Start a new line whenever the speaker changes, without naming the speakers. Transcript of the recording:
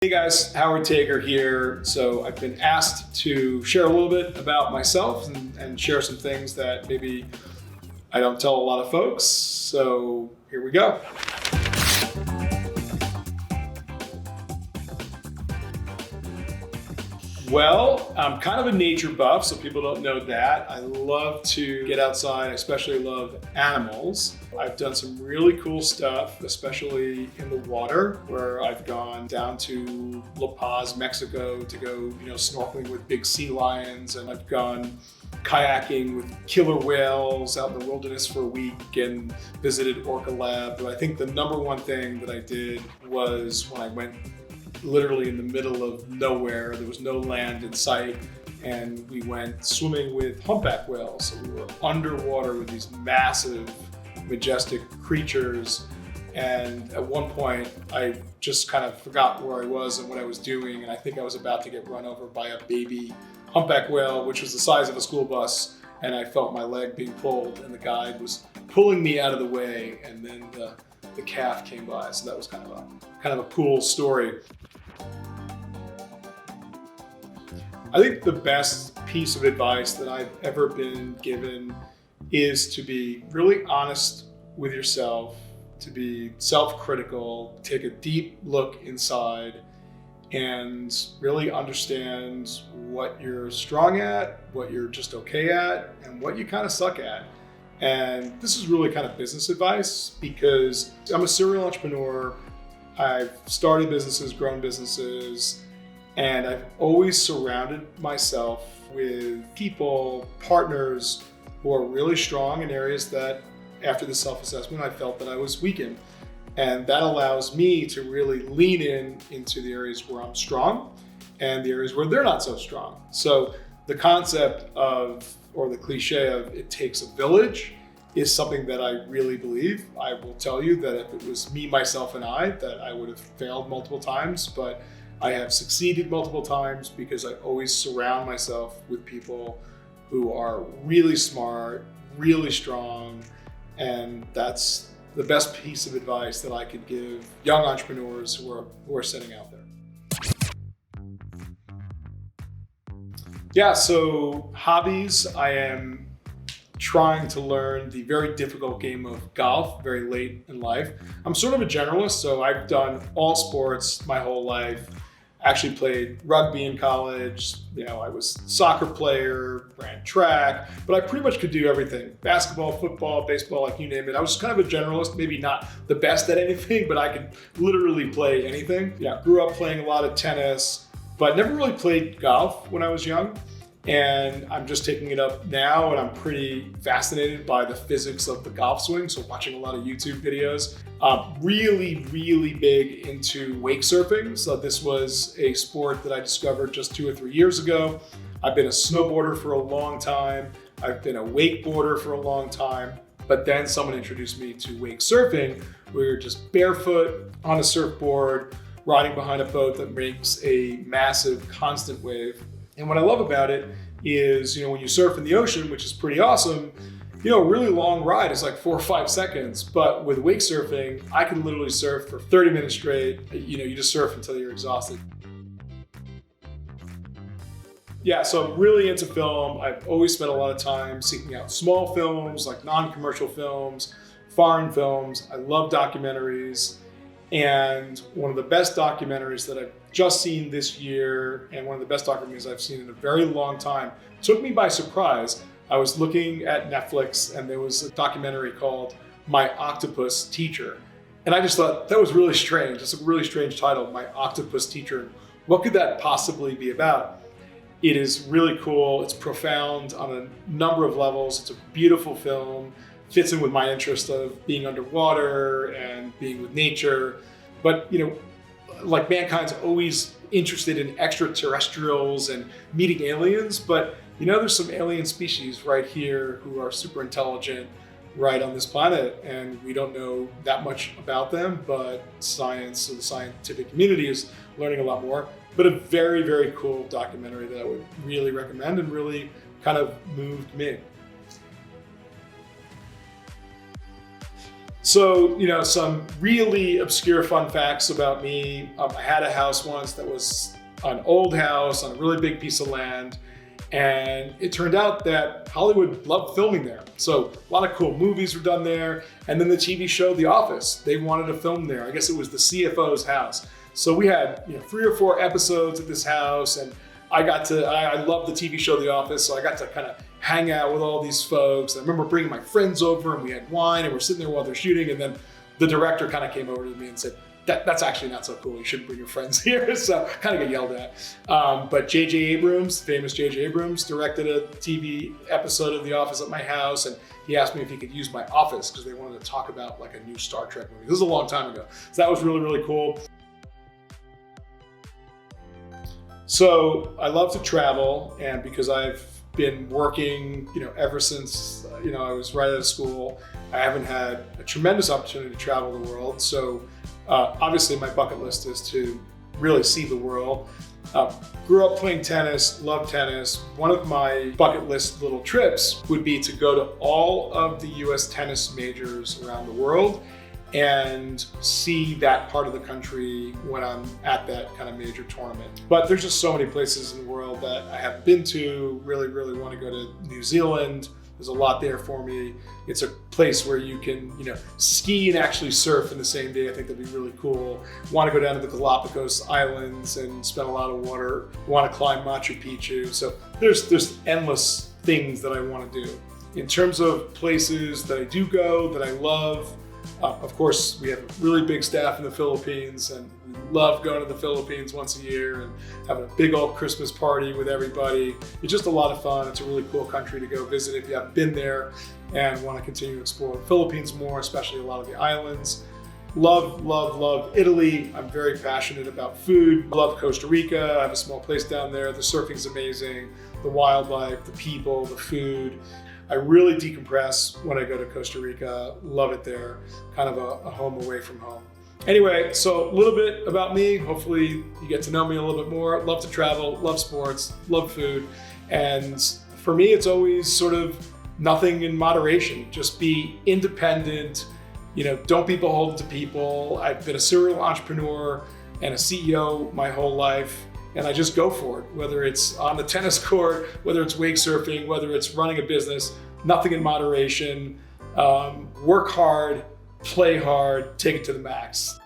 Hey guys, Howard Taker here. So I've been asked to share a little bit about myself and share some things that maybe I don't tell a lot of folks. So here we go. Well, I'm kind of a nature buff, so people don't know that. I love to get outside. I especially love animals. I've done some really cool stuff, especially in the water, where I've gone down to La Paz, Mexico to go, snorkeling with big sea lions, and I've gone kayaking with killer whales out in the wilderness for a week and visited Orca Lab. But I think the number one thing that I did was when I went literally in the middle of nowhere. There was no land in sight, and we went swimming with humpback whales. So we were underwater with these massive, majestic creatures. And at one point, I just kind of forgot where I was and what I was doing. And I think I was about to get run over by a baby humpback whale, which was the size of a school bus. And I felt my leg being pulled, and the guide was pulling me out of the way. And then the calf came by. So that was kind of a cool story. I think the best piece of advice that I've ever been given is to be really honest with yourself, to be self-critical, take a deep look inside, and really understand what you're strong at, what you're just okay at, and what you kind of suck at. And this is really kind of business advice because I'm a serial entrepreneur. I've started businesses, grown businesses, and I've always surrounded myself with people, partners who are really strong in areas that after the self-assessment, I felt that I was weak in. And that allows me to really lean into the areas where I'm strong and the areas where they're not so strong. So the concept of, or the cliche of, it takes a village is something that I really believe. I will tell you that if it was me, myself, and I, that I would have failed multiple times, but I have succeeded multiple times because I always surround myself with people who are really smart, really strong, and that's the best piece of advice that I could give young entrepreneurs who are setting out there. Yeah, so hobbies, I am trying to learn the very difficult game of golf very late in life. I'm sort of a generalist, so I've done all sports my whole life. Actually played rugby in college. I was a soccer player, ran track, but I pretty much could do everything. Basketball, football, baseball, like you name it. I was kind of a generalist, maybe not the best at anything, but I could literally play anything. Grew up playing a lot of tennis, but never really played golf when I was young. And I'm just taking it up now, and I'm pretty fascinated by the physics of the golf swing. So watching a lot of YouTube videos. Really, really big into wake surfing. So this was a sport that I discovered just 2 or 3 years ago. I've been a snowboarder for a long time. I've been a wakeboarder for a long time. But then someone introduced me to wake surfing, where you're just barefoot on a surfboard, riding behind a boat that makes a massive constant wave. And what I love about it is, when you surf in the ocean, which is pretty awesome, a really long ride is like 4 or 5 seconds. But with wake surfing, I can literally surf for 30 minutes straight. You just surf until you're exhausted. Yeah, so I'm really into film. I've always spent a lot of time seeking out small films, like non-commercial films, foreign films. I love documentaries. And one of the best documentaries that I've just seen this year, and one of the best documentaries I've seen in a very long time, took me by surprise. I was looking at Netflix, and there was a documentary called My Octopus Teacher. And I just thought that was really strange. It's a really strange title, My Octopus Teacher. What could that possibly be about? It is really cool. It's profound on a number of levels. It's a beautiful film. Fits in with my interest of being underwater and being with nature. But, like mankind's always interested in extraterrestrials and meeting aliens, but there's some alien species right here who are super intelligent right on this planet, and we don't know that much about them, but science, or the scientific community, is learning a lot more. But a very, very cool documentary that I would really recommend and really kind of moved me. So, some really obscure fun facts about me. I had a house once that was an old house on a really big piece of land. And it turned out that Hollywood loved filming there. So a lot of cool movies were done there. And then the TV show The Office, they wanted to film there. I guess it was the CFO's house. So we had 3 or 4 episodes at this house, and I love the TV show The Office, so I got to kind of hang out with all these folks. I remember bringing my friends over, and we had wine, and we're sitting there while they're shooting, and then the director kind of came over to me and said, that's actually not so cool. You shouldn't bring your friends here. So kind of get yelled at. But J.J. Abrams, famous J.J. Abrams, directed a TV episode of The Office at my house, and he asked me if he could use my office because they wanted to talk about like a new Star Trek movie. This is a long time ago. So that was really, really cool. So I love to travel, and because I've been working, ever since, I was right out of school, I haven't had a tremendous opportunity to travel the world. So obviously my bucket list is to really see the world. Grew up playing tennis, love tennis. One of my bucket list little trips would be to go to all of the US tennis majors around the world and see that part of the country when I'm at that kind of major tournament. But there's just so many places in the world that I haven't been to. Really, really want to go to New Zealand. There's a lot there for me. It's a place where you can, ski and actually surf in the same day. I think that'd be really cool. Want to go down to the Galapagos Islands and spend a lot of water. Want to climb Machu Picchu. So there's endless things that I want to do. In terms of places that I do go, that I love, of course, we have a really big staff in the Philippines, and we love going to the Philippines once a year and having a big old Christmas party with everybody. It's just a lot of fun. It's a really cool country to go visit if you haven't been there and want to continue to explore the Philippines more, especially a lot of the islands. Love, love, love Italy. I'm very passionate about food. Love Costa Rica. I have a small place down there. The surfing's amazing. The wildlife, the people, the food. I really decompress when I go to Costa Rica. Love it there. Kind of a home away from home. Anyway, so a little bit about me. Hopefully you get to know me a little bit more. Love to travel, love sports, love food. And for me, it's always sort of nothing in moderation. Just be independent. Don't be beholden to people. I've been a serial entrepreneur and a CEO my whole life. And I just go for it, whether it's on the tennis court, whether it's wake surfing, whether it's running a business, nothing in moderation. Work hard, play hard, take it to the max.